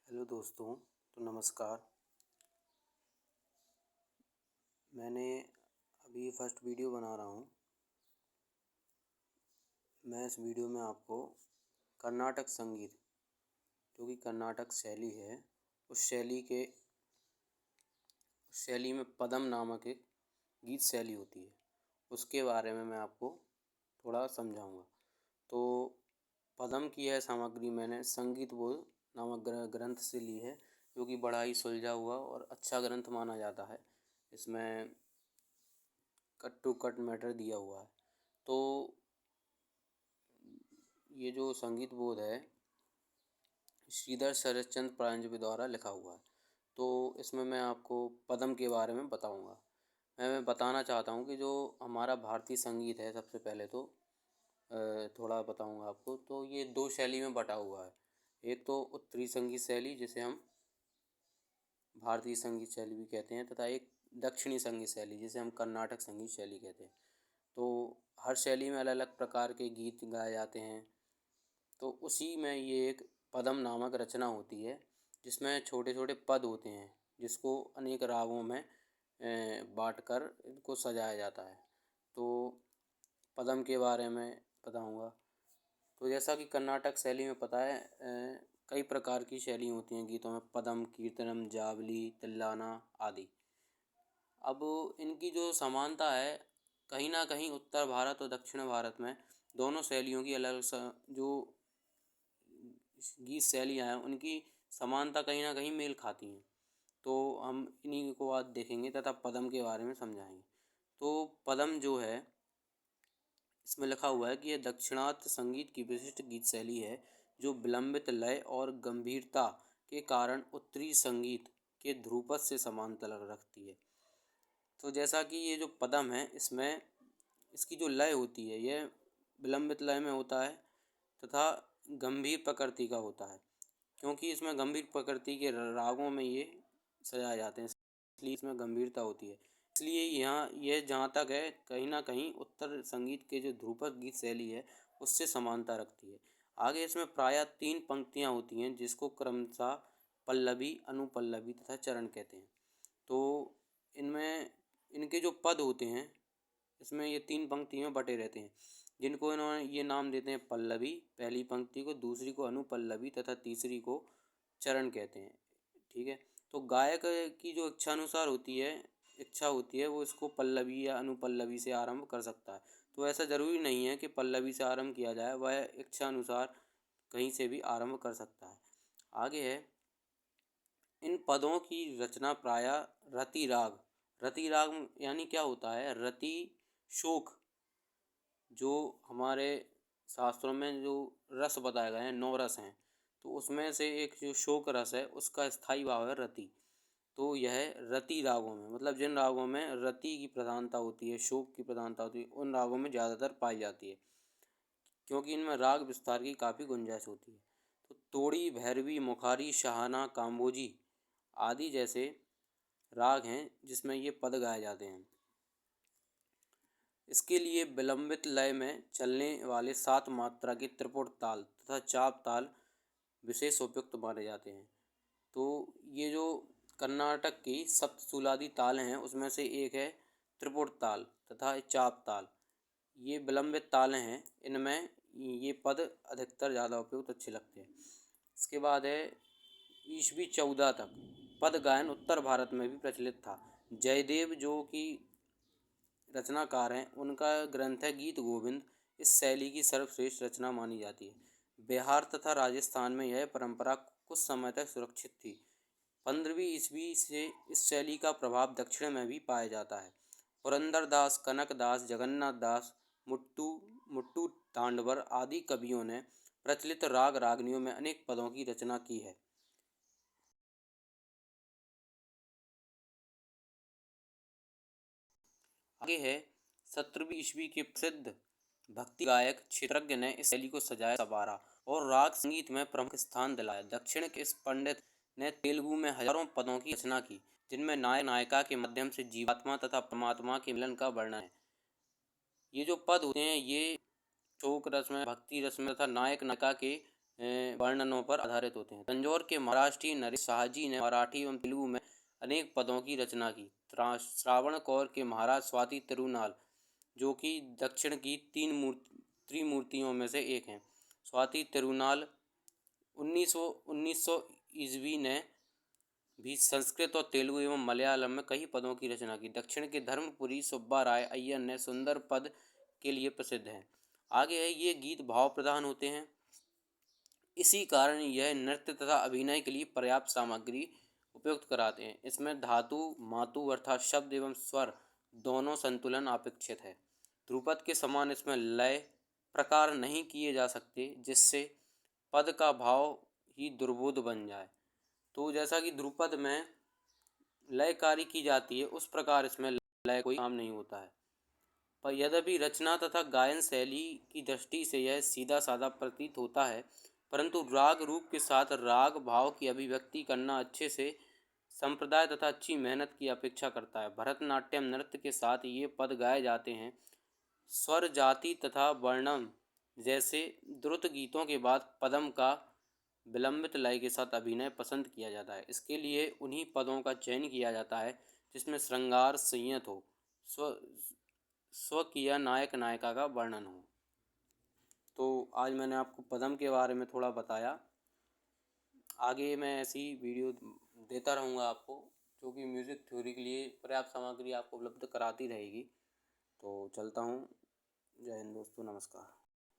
Hello दोस्तों, तो नमस्कार। मैंने अभी फर्स्ट वीडियो बना रहा हूँ। मैं इस वीडियो में आपको कर्नाटक संगीत, जो कि कर्नाटक शैली है, उस शैली में पदम नामक एक गीत शैली होती है, उसके बारे में मैं आपको थोड़ा समझाऊंगा। तो पदम की यह सामग्री मैंने संगीत बोध नामक ग्रंथ से ली है, जो कि बड़ा ही सुलझा हुआ और अच्छा ग्रंथ माना जाता है। इसमें कट टू कट मैटर दिया हुआ है। तो ये जो संगीत बोध है, श्रीधर शरदचंद्र प्रांजपे द्वारा लिखा हुआ है। तो इसमें मैं आपको पदम के बारे में बताऊंगा। मैं बताना चाहता हूँ कि जो हमारा भारतीय संगीत है, सबसे पहले तो थोड़ा बताऊंगा आपको। तो ये दो शैली में बटा हुआ है। एक तो उत्तरी संगीत शैली, जिसे हम भारतीय संगीत शैली भी कहते हैं, तथा एक दक्षिणी संगीत शैली, जिसे हम कर्नाटक संगीत शैली कहते हैं। तो हर शैली में अलग अलग प्रकार के गीत गाए जाते हैं। तो उसी में ये एक पदम नामक रचना होती है, जिसमें छोटे छोटे पद होते हैं, जिसको अनेक रागों में बाँट कर इनको सजाया जाता है। तो पदम के बारे में बताऊंगा। तो जैसा कि कर्नाटक शैली में पता है, कई प्रकार की शैली होती हैं गीतों में: पदम, कीर्तनम, जावली, तिल्लाना आदि। अब इनकी जो समानता है, कहीं ना कहीं उत्तर भारत और दक्षिण भारत में दोनों शैलियों की अलग जो गीत शैलियाँ हैं, उनकी समानता कहीं ना कहीं मेल खाती हैं। तो हम इन्हीं को आज देखेंगे तथा पदम के बारे में समझाएंगे। तो पदम जो है, इसमें लिखा हुआ है कि यह दक्षिणात्य संगीत की विशिष्ट गीत शैली है, जो विलंबित लय और गंभीरता के कारण उत्तरी संगीत के ध्रुपद से समांतर रखती है। तो जैसा कि ये जो पदम है, इसमें इसकी जो लय होती है, यह विलंबित लय में होता है तथा गंभीर प्रकृति का होता है, क्योंकि इसमें गंभीर प्रकृति के रागों में ये सजाए जाते हैं, इसलिए इसमें गंभीरता होती है। इसलिए यहाँ यह जहाँ तक है, कहीं ना कहीं उत्तर संगीत के जो ध्रुपद गीत शैली है, उससे समानता रखती है। आगे इसमें प्रायः 3 पंक्तियाँ होती हैं, जिसको क्रमशः पल्लवी, अनुपल्लवी तथा चरण कहते हैं। तो इनमें इनके जो पद होते हैं, इसमें ये 3 पंक्ति में बटे रहते हैं, जिनको इन्होंने ये नाम देते हैं पल्लवी, पहली पंक्ति को, दूसरी को अनुपल्लवी तथा तीसरी को चरण कहते हैं। ठीक है। तो गायक की जो इच्छा होती है, वो इसको पल्लवी या अनुपल्लवी से आरंभ कर सकता है। तो ऐसा ज़रूरी नहीं है कि पल्लवी से आरंभ किया जाए, वह इच्छा अनुसार कहीं से भी आरंभ कर सकता है। आगे है, इन पदों की रचना प्रायः रति राग, रति राग यानी क्या होता है? रति शोक, जो हमारे शास्त्रों में जो रस बताए गए हैं, 9 रस हैं, तो उसमें से एक जो शोक रस है, उसका स्थायी भाव है रति। तो यह रति रागों में, मतलब जिन रागों में रति की प्रधानता होती है, शोक की प्रधानता होती है, उन रागों में ज़्यादातर पाई जाती है, क्योंकि इनमें राग विस्तार की काफ़ी गुंजाइश होती है। तो तोड़ी, भैरवी, मुखारी, शाहाना, काम्बोजी आदि जैसे राग हैं, जिसमें ये पद गाए जाते हैं। इसके लिए विलंबित लय में चलने वाले 7 मात्रा के त्रिपुट ताल तथा चाप ताल विशेष उपयुक्त माने जाते हैं। तो ये जो कर्नाटक की सप्तसुलादी ताल हैं, उसमें से एक है त्रिपुट ताल तथा चाप ताल। ये विलंबित ताल हैं, इनमें ये पद अधिकतर ज़्यादा उपयुक्त अच्छे लगते हैं। इसके बाद है, ईस्वी 14 तक पद गायन उत्तर भारत में भी प्रचलित था। जयदेव, जो कि रचनाकार हैं, उनका ग्रंथ है गीत गोविंद, इस शैली की सर्वश्रेष्ठ रचना मानी जाती है। बिहार तथा राजस्थान में यह परंपरा कुछ समय तक सुरक्षित थी। 15वीं ईस्वी से इस शैली का प्रभाव दक्षिण में भी पाया जाता है। पुरंदर दास, कनक दास, जगन्नाथ दास, मुट्टू मुट्टू तांडवर आदि कवियों ने प्रचलित राग रागनियों में अनेक पदों की रचना की है। आगे है, 17वीं ईस्वी के प्रसिद्ध भक्ति गायक क्षेत्रज्ञ ने इस शैली को सजाया संवारा और राग संगीत में प्रमुख स्थान दिलाया। दक्षिण के इस पंडित ने तेलुगु में हजारों पदों की रचना की, जिनमें नायक नायिका के माध्यम से जीवात्मा तथा परमात्मा के मिलन का वर्णन है। ये जो पद होते हैं, ये शोक रस में, भक्ति रस में तथा नायक नायिका के वर्णनों पर आधारित होते हैं। तंजौर के महाराष्ट्री नरेश शाहजी ने मराठी एवं तेलुगु में अनेक पदों की रचना की। श्रावण कौर के महाराज स्वाति तिरुनाल, जो कि दक्षिण की त्रिमूर्तियों में से एक हैं। स्वाति तिरुनाल 1900 ईस्वी ने भी संस्कृत और तेलुगु एवं मलयालम में कई पदों की रचना की। दक्षिण के धर्मपुरी सुब्बा राय अय्यर ने सुंदर पद के लिए प्रसिद्ध हैं। आगे है, ये गीत भाव प्रधान होते हैं, इसी कारण यह नृत्य तथा अभिनय के लिए पर्याप्त सामग्री उपयुक्त कराते हैं। इसमें धातु मातु अर्थात शब्द एवं स्वर दोनों संतुलन अपेक्षित है। ध्रुपद के समान इसमें लय प्रकार नहीं किए जा सकते, जिससे पद का भाव ही दुर्बोध बन जाए। तो जैसा कि ध्रुपद में लयकारी की जाती है, उस प्रकार इसमें लय कोई काम नहीं होता है। पर यद्यपि रचना तथा गायन शैली की दृष्टि से यह सीधा साधा प्रतीत होता है, परंतु राग रूप के साथ राग भाव की अभिव्यक्ति करना अच्छे से संप्रदाय तथा अच्छी मेहनत की अपेक्षा करता है। भरतनाट्यम नृत्य के साथ ये पद गाए जाते हैं। स्वर जाति तथा वर्णम जैसे द्रुत गीतों के बाद पदम का विलंबित लय के साथ अभिनय पसंद किया जाता है। इसके लिए उन्हीं पदों का चयन किया जाता है जिसमें श्रृंगार संयत हो, स्वकीय नायक नायिका का वर्णन हो। तो आज मैंने आपको पदम के बारे में थोड़ा बताया। आगे मैं ऐसी वीडियो देता रहूँगा आपको, जो कि म्यूज़िक थ्योरी के लिए पर्याप्त सामग्री आपको उपलब्ध कराती रहेगी। तो चलता हूँ। जय हिंद दोस्तों, नमस्कार।